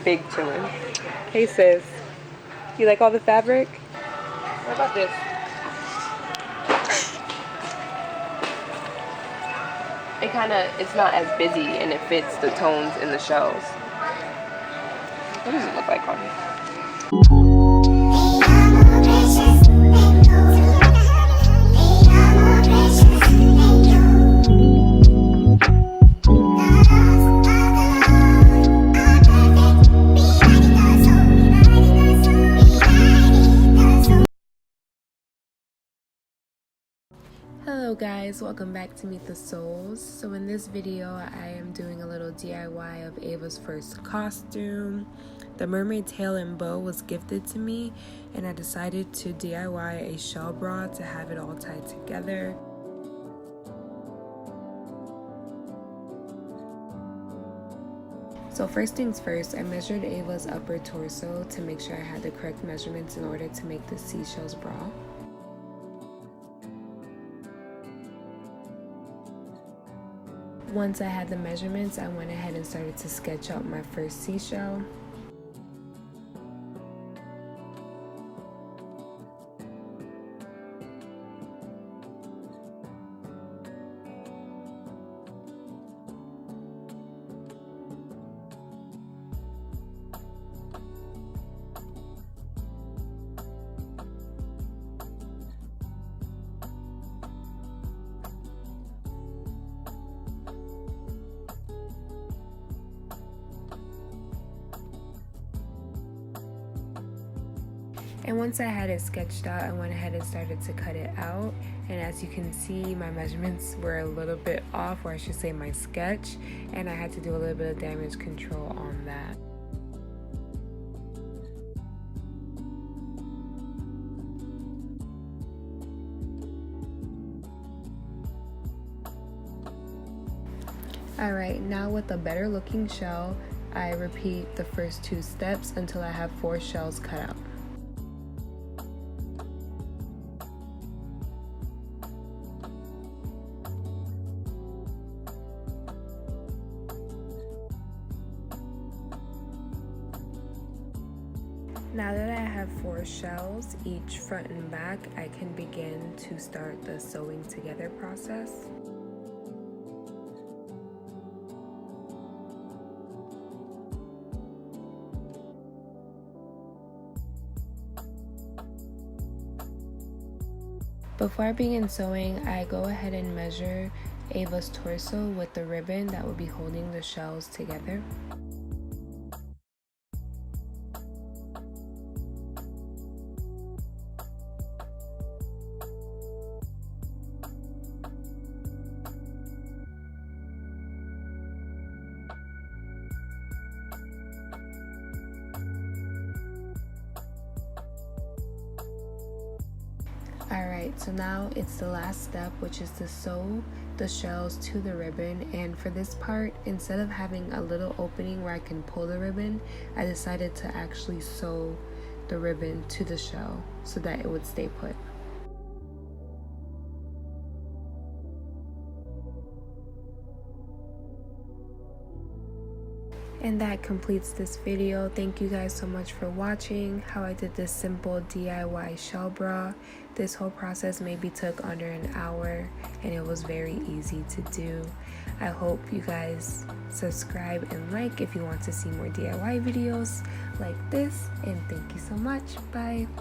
big chillin'. Hey sis, you like all the fabric? What about this? It's not as busy and it fits the tones in the shells. What does it look like on here? Hello guys, welcome back to Meet the Souls. So in this video I am doing a little DIY of Ava's first costume. The mermaid tail and bow was gifted to me and I decided to DIY a shell bra to have it all tied together. So first things first, I measured Ava's upper torso to make sure I had the correct measurements in order to make the seashells bra. Once I had the measurements, I went ahead and started to sketch out my first seashell. And once I had it sketched out, I went ahead and started to cut it out. And as you can see, my measurements were a little bit off, or I should say my sketch, and I had to do a little bit of damage control on that. Alright, now with a better looking shell, I repeat the first 2 steps until I have 4 shells cut out. Now that I have 4 shells, each front and back, I can begin to start the sewing together process. Before I begin sewing, I go ahead and measure Ava's torso with the ribbon that will be holding the shells together. Alright, so now it's the last step, which is to sew the shells to the ribbon. And for this part, instead of having a little opening where I can pull the ribbon, I decided to actually sew the ribbon to the shell so that it would stay put. And that completes this video. Thank you guys so much for watching how I did this simple DIY shell bra. This whole process maybe took under an hour and it was very easy to do. I hope you guys subscribe and like if you want to see more DIY videos like this, and thank you so much. Bye.